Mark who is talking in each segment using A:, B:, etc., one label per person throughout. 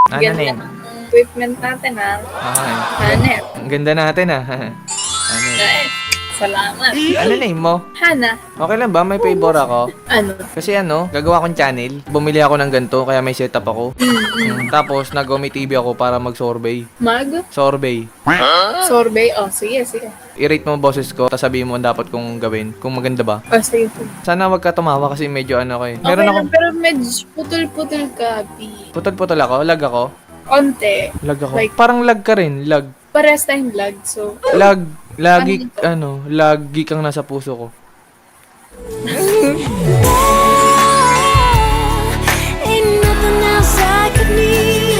A: Ano
B: Ganda
A: name?
B: ng equipment natin, ha?
A: Okay.
B: Hanep.
A: Ang ganda natin ah. Ano name?
B: Ay, salamat.
A: Ano name mo?
B: Hana.
A: Okay lang ba? May favor ako.
B: Ano?
A: Kasi ano, gagawa akong channel. Bumili ako ng ganito, kaya may setup ako. Tapos, nagawa may TV ako para mag-survey. Survey.
B: Sorbet? Oh, sige, sige.
A: I-rate mo ang boses ko, tapos sabihin mo ang dapat kong gawin. Kung maganda ba.
B: Oh, sige.
A: Sana wag ka tumawa kasi medyo ano ko eh.
B: Okay
A: Meron ako.
B: lang, pero medyo putol-putol ka, B.
A: Putol-putol ako. Lag ako.
B: Onte.
A: Lag ako.
B: Like,
A: Parang lag ka rin. Lag.
B: parehas tayong vlog, so...
A: Lag. Lagi, ano, lagi kang nasa puso ko.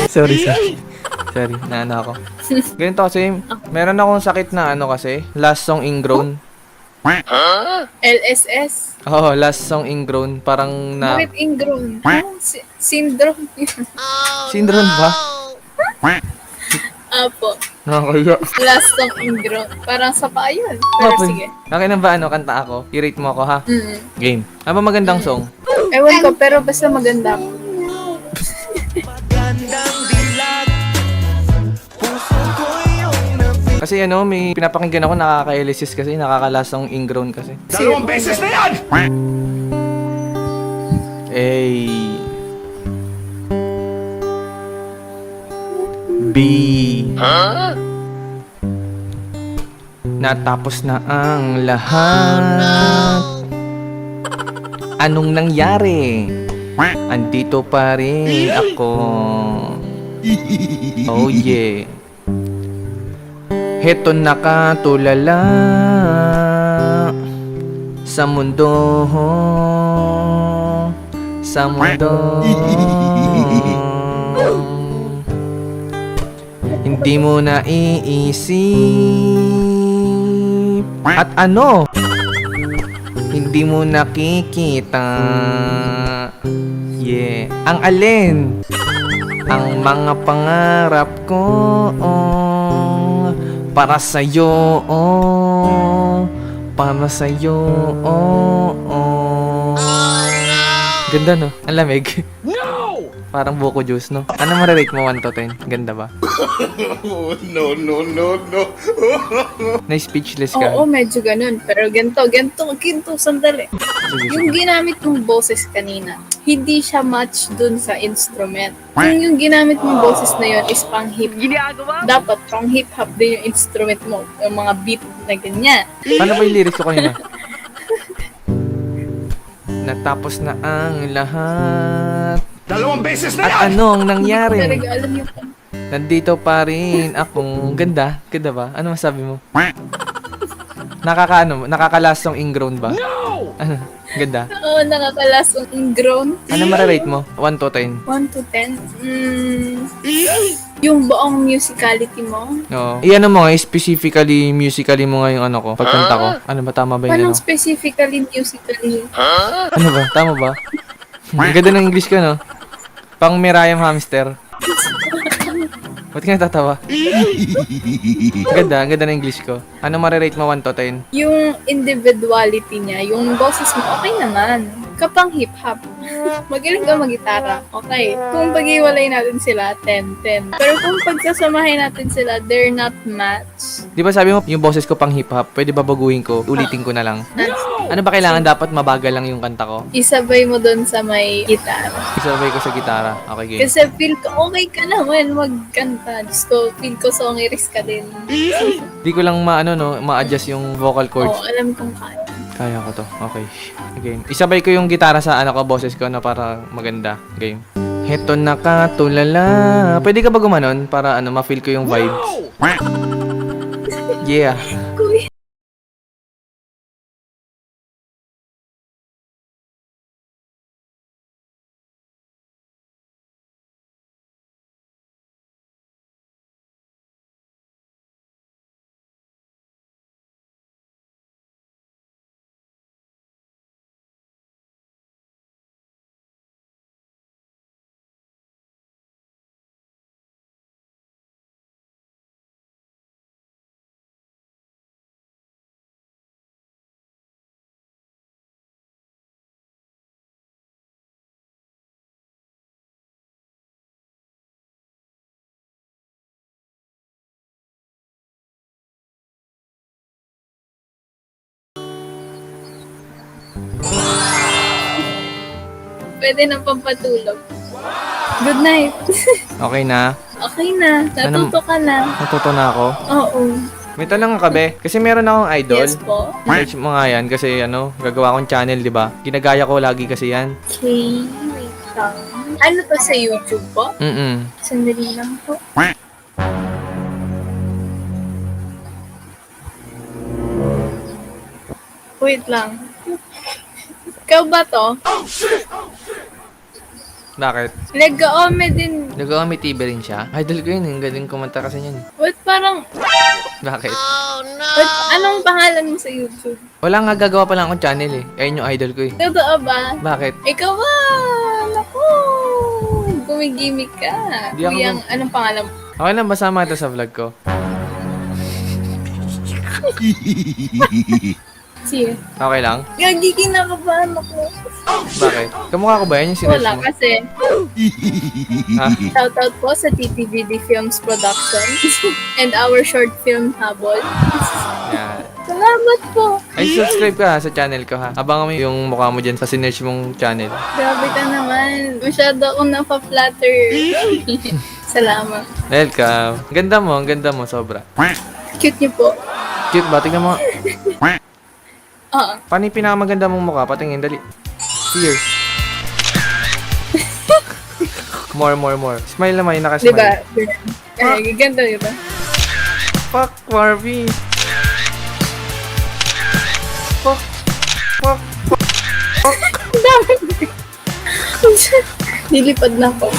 A: Sorry. Sorry, naano ako. Ganito kasi, meron akong sakit na ano kasi, last song ingrown.
B: LSS?
A: Oo, last song ingrown. Parang na...
B: Bakit ingrown? Syndrome.
A: Syndrome ba?
B: Apo.
A: Nakakaya.
B: Last song ingrown. Parang sa pa yun. Pero sige.
A: Okay na ba ano, kanta ako? I-rate mo ako ha? Game. Ano ba magandang song?
B: Ewan ko, pero basta maganda ako.
A: Kasi ano, may pinapakinggan ako nakaka-elysis kasi, nakakalasang ingrown kasi.
C: Dalawang beses na yan!
A: A B Natapos na ang lahat. Anong nangyari? Andito pa rin ako. Oh yeah. Heto nakatulala sa mundo. Sa mundo. Hindi mo naiisip. At ano? Hindi mo nakikita. Yeah. Ang alin? Ang mga pangarap ko para sa'yo. Para sa'yo. Ganda no? Ang lamig. Parang buko juice, no? Ano marirate mo 1 to 10? Ganda ba?
C: No.
A: Na-speechless ka.
B: Oo, medyo ganun. Pero ganito, sandali.
A: Sige,
B: Yung ginamit mong boses kanina, hindi siya match dun sa instrument. Kung yung ginamit mong boses na yun is pang hip-hop, dapat pang hip-hop din yung instrument mo. Yung mga beat na ganyan.
A: Paano ba yung lyrics ko kanina? Natapos na ang lahat.
C: Dalawang beses na
A: At
C: yan!
A: ano ang nangyari?
B: Talaga alam yung
A: Nandito pa rin akong ganda. Ganda ba? Ano masabi mo? Nakakalasong ingrown ba?
C: No!
A: Ano? Ganda.
B: Oo, nakakalasong ingrown.
A: Ano marirate mo? 1 to 10.
B: 1 to 10? Yung buong musicality mo.
A: Oo. Iyan mo nga, specifically, musically mo nga yung ano ko, pagkanta ko. Ano ba? Tama ba yun?
B: Anong specifically musically?
A: Ano ba? Tama ba? Ang ganda ng English ko, no? Pang Mirayam Hamster. Ba't ka natatawa? Ang ganda ng English ko. Ano marirate mo 1 to 10?
B: Yung individuality niya, yung boses mo, okay naman. Kapang hip-hop. Magaling ka mag-gitara, okay. Kung pag-iwalay natin sila, 10-10. Pero kung pagsasamahin natin sila, they're not match.
A: Di ba sabi mo, yung boses ko pang hip-hop, pwede ba baguhin ko? Ulitin ko na lang. Ano ba kailangan? Dapat mabagal lang yung kanta ko?
B: Isabay mo doon sa may gitara.
A: Isabay ko sa gitara. Okay, game.
B: Kasi feel ko, okay ka naman magkanta. Diyos ko, feel ko songiris ka din.
A: Di ko lang ma-adjust yung vocal cords.
B: Oo, alam kong kaya.
A: Kaya ko to. Okay. Game. Isabay ko yung gitara sa ano ko, boses ko na para maganda. Game. Heto nakatulala. Pwede ka ba gumanon para ma-feel ko yung vibes? Yeah.
B: Kuya. Pwede na pampatulog. Good night.
A: Okay na?
B: Okay na. Natuto ka na.
A: Natuto na ako?
B: Oo.
A: May tanong ka be? Kasi meron akong idol.
B: Yes po.
A: Search mo nga yan kasi gagawa akong channel, di ba? Ginagaya ko lagi kasi yan.
B: Okay, wait lang. Ano to sa YouTube po? Sandali lang po. Wait lang. Ikaw ba to?
A: Bakit?
B: Nag-ome din.
A: Nag-Omi TV rin siya? Idol ko yun, ang galing kumanta kasi yan.
B: What parang...
A: Bakit?
B: What, anong pangalan mo sa YouTube?
A: Wala nga, gagawa pa lang akong channel eh. Ayun yung idol ko eh.
B: Totoo ba?
A: Bakit?
B: Ikaw ba? Naku! Gumigimik ka.
A: Di ako
B: Kuyang, anong pangalan mo?
A: Okay lang, basama ito sa vlog ko.
B: Sige.
A: Okay lang?
B: Gagi, kinakabahan ako.
A: Bakit? Kamukha ko ba yan yung sinerge
B: Wala
A: mo?
B: kasi.
A: Ha?
B: Shoutout po sa TTVD Films Productions and our short film Habol.
A: Yan.
B: Salamat po.
A: Ay, subscribe ka ha, sa channel ko ha. Abangan mo yung mukha mo dyan sa sinerge mong channel.
B: Grabe ka naman. Masyado akong napaflatter. Salamat.
A: Welcome. Ang ganda mo, sobra.
B: Cute niyo po.
A: Cute ba? Tingnan mo.
B: Oo.
A: Paano yung pinakamaganda mong mukha? Patingin, dali. Cheers. More. Smile naman, yung nakasmile.
B: Diba? Ay, ganda diba?
A: Fuck, Marvin. Fuck.
B: Ang dami. Nilipad na ako.